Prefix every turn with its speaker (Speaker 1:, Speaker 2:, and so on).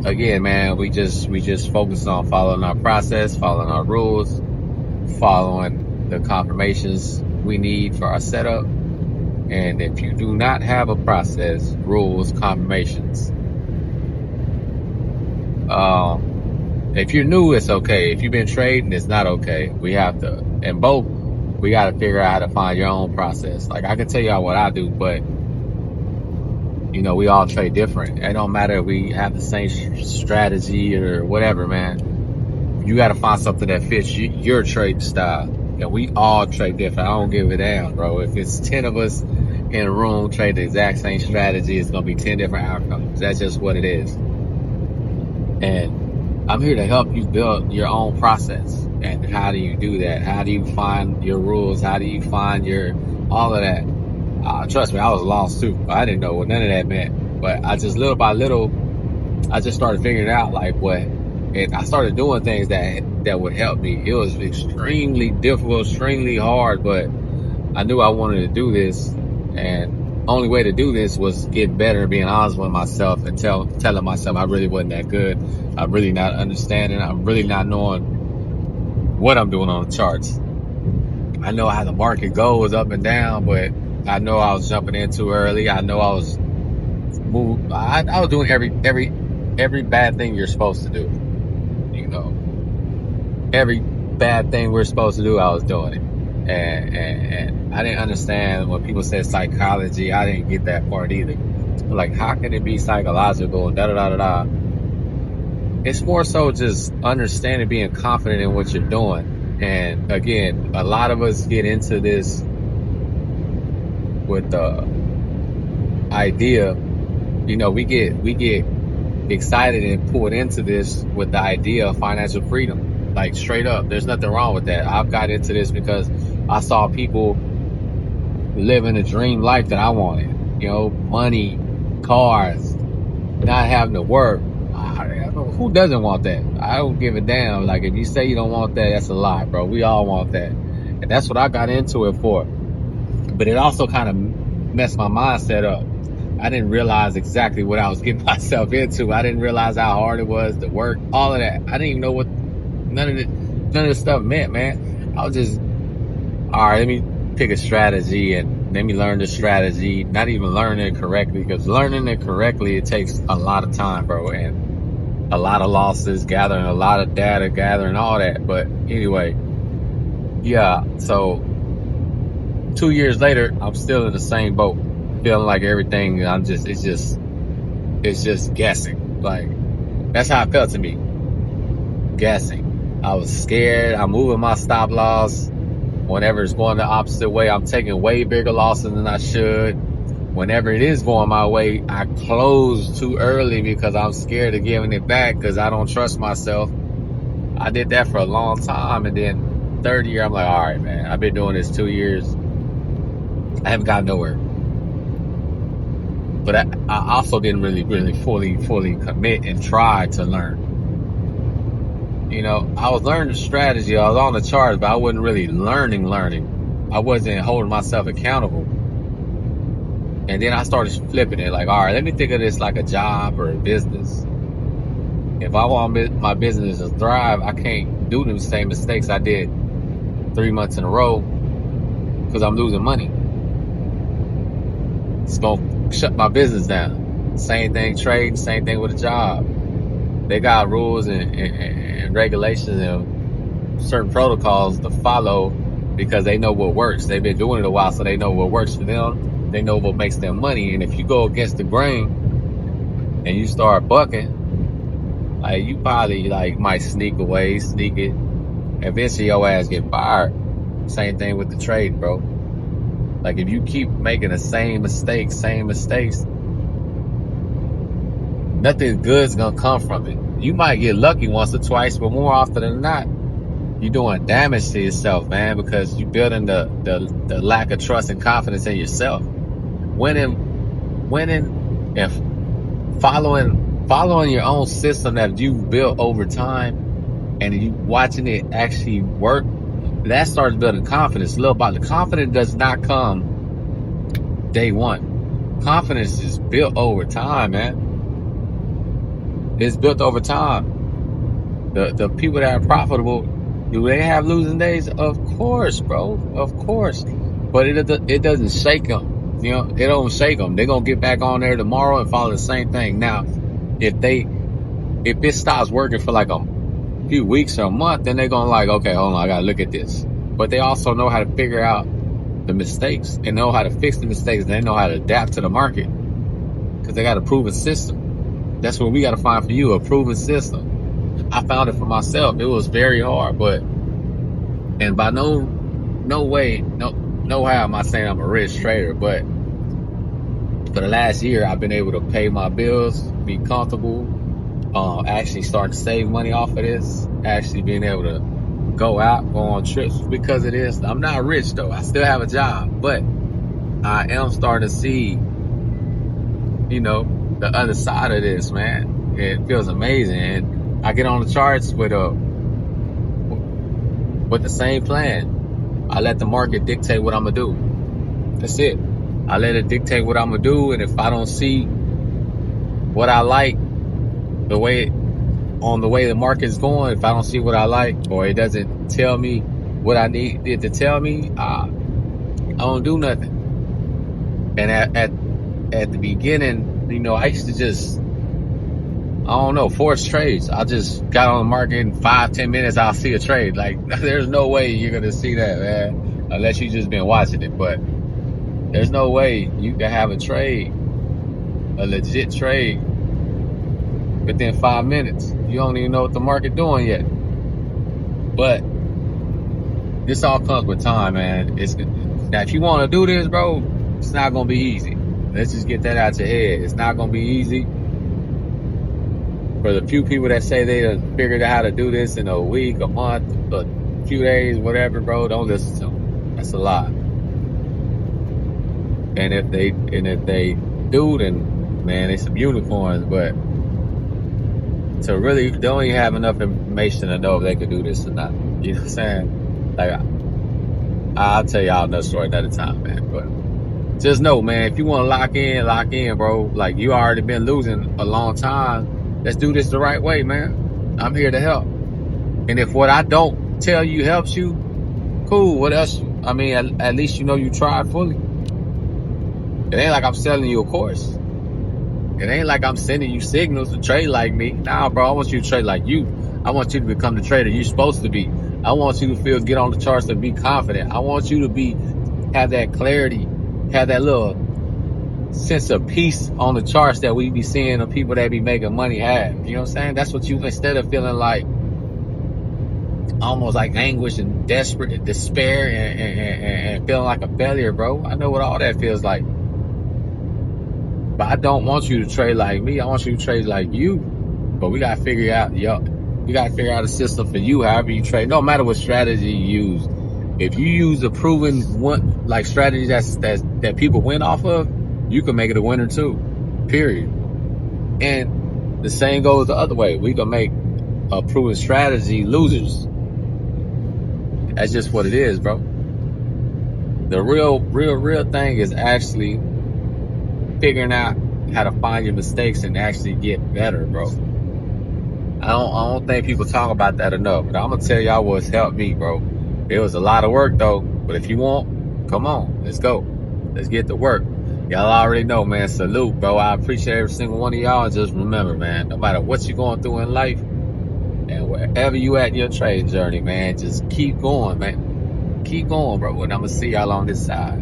Speaker 1: again, man, we just focus on following our process, following our rules, following the confirmations we need for our setup. And if you do not have a process, rules, confirmations, if you're new, it's okay. If you've been trading, it's not okay. We got to figure out how to find your own process. Like, I can tell y'all what I do, but we all trade different. It don't matter if we have the same strategy or whatever, man. You got to find something that fits your trading style. And we all trade different. I don't give a damn, bro. If it's 10 of us in a room trade the exact same strategy, it's going to be 10 different outcomes. That's just what it is. And I'm here to help you build your own process. And how do you do that? How do you find your rules? How do you find all of that? Trust me, I was lost too. I didn't know what none of that meant. But I just, little by little, I just started figuring out and I started doing things that would help me. It was extremely difficult, extremely hard, but I knew I wanted to do this. And only way to do this was get better and being honest with myself and telling myself I really wasn't that good. I'm really not understanding. I'm really not knowing what I'm doing on the charts. I know how the market goes up and down, but I know I was jumping in too early. I know I was I was doing every bad thing you're supposed to do. Every bad thing we're supposed to do, I was doing it. And I didn't understand when people said psychology. I didn't get that part either. Like, how can it be psychological and da-da-da-da-da? It's more so just understanding, being confident in what you're doing. And again, a lot of us get into this with the idea, we get excited and pulled into this with the idea of financial freedom. Like, straight up, there's nothing wrong with that. I've got into this because I saw people living a dream life that I wanted. Money, cars, not having to work. Who doesn't want that? I don't give a damn. Like, if you say you don't want that, that's a lie, bro. We all want that. And that's what I got into it for. But it also kind of messed my mindset up. I didn't realize exactly what I was getting myself into. I didn't realize how hard it was to work, all of that. I didn't even know what none of this stuff meant, man. I was just, all right, let me pick a strategy and let me learn the strategy. Not even learning it correctly, because learning it correctly, it takes a lot of time, bro. And a lot of losses, gathering a lot of data, gathering all that. But anyway, yeah, so 2 years later, I'm still in the same boat, feeling like everything, it's just guessing. Like, that's how it felt to me. Guessing. I was scared. I'm moving my stop loss. Whenever it's going the opposite way, I'm taking way bigger losses than I should. Whenever it is going my way, I close too early because I'm scared of giving it back because I don't trust myself. I did that for a long time, and then third year, I'm like, all right, man, I've been doing this 2 years. I haven't gotten nowhere. But I also didn't really fully commit and try to learn. I was learning the strategy. I was on the charts, but I wasn't really learning. I wasn't holding myself accountable. And then I started flipping it. Like, all right, let me think of this like a job or a business. If I want my business to thrive, I can't do the same mistakes I did 3 months in a row because I'm losing money. It's going to shut my business down. Same thing trading, same thing with a job. They got rules and regulations and certain protocols to follow because they know what works. They've been doing it a while, so they know what works for them. They know what makes them money. And if you go against the grain and you start bucking, like, you probably might sneak it. Eventually your ass get fired. Same thing with the trade, bro. Like, if you keep making the same mistakes, nothing good's gonna come from it. You might get lucky once or twice, but more often than not, you're doing damage to yourself, man, because you're building the lack of trust and confidence in yourself. Winning and following your own system that you've built over time, and you watching it actually work, that starts building confidence. Little about the confidence does not come day one. Confidence is built over time, man. It's built over time. The people that are profitable, do they have losing days? Of course, bro. Of course. But it doesn't shake them. You know, it don't shake them. They're going to get back on there tomorrow and follow the same thing. Now, if it stops working for like a few weeks or a month, then they're going to like, okay, hold on, I got to look at this. But they also know how to figure out the mistakes and know how to fix the mistakes. And they know how to adapt to the market because they got a proven system. That's what we got to find for you, a proven system. I found it for myself. It was very hard, and by no way, no how am I saying I'm a rich trader, but for the last year, I've been able to pay my bills, be comfortable, actually start to save money off of this, actually being able to go out, go on trips because of this. I'm not rich though. I still have a job, but I am starting to see, the other side of this, man. It feels amazing. And I get on the charts with the same plan. I let the market dictate what I'm gonna do. That's it. I let it dictate what I'm gonna do, and if I don't see what I like, the way the market's going, if I don't see what I like, or it doesn't tell me what I need it to tell me, I don't do nothing. And at the beginning, I used to just, force trades. I just got on the market in 5-10 minutes, I'll see a trade. Like, there's no way you're going to see that, man, unless you just been watching it. But there's no way you can have a trade, a legit trade, within 5 minutes. You don't even know what the market doing yet. But this all comes with time, man. Now, if you want to do this, bro, it's not going to be easy. Let's just get that out your head. It's not going to be easy. For the few people that say they have figured out how to do this in a week, a month, a few days, whatever, bro, don't listen to them. That's a lie. And if they do, then, man, they some unicorns. But to really, they don't even have enough information to know if they could do this or not. You know what I'm saying? Like, I'll tell y'all another story another time, man. But just know, man, if you want to lock in, bro. Like, you already been losing a long time. Let's do this the right way, man. I'm here to help. And if what I don't tell you helps you, cool. What else? I mean, at least you tried fully. It ain't like I'm selling you a course. It ain't like I'm sending you signals to trade like me. Nah, bro, I want you to trade like you. I want you to become the trader you're supposed to be. I want you to get on the charts and be confident. I want you to have that clarity, have that little sense of peace on the charts that we be seeing of people that be making money have. You know what I'm saying? That's what instead of feeling like almost like anguish and desperate and despair and feeling like a failure, bro. I know what all that feels like. But I don't want you to trade like me. I want you to trade like you. But we gotta figure out, a system for you, however you trade. No matter what strategy you use. If you use a proven strategy that people win off of, you can make it a winner too. Period. And the same goes the other way. We can make a proven strategy losers. That's just what it is, bro. The real thing is actually figuring out how to find your mistakes and actually get better, bro. I don't think people talk about that enough, but I'm gonna tell y'all what's helped me, bro. It was a lot of work though, but if you want, come on, let's go. Let's get to work. Y'all already know, man. Salute, bro. I appreciate every single one of y'all. And just remember, man, no matter what you're going through in life and wherever you at in your trade journey, man, just keep going, man. Keep going, bro. And I'm gonna see y'all on this side.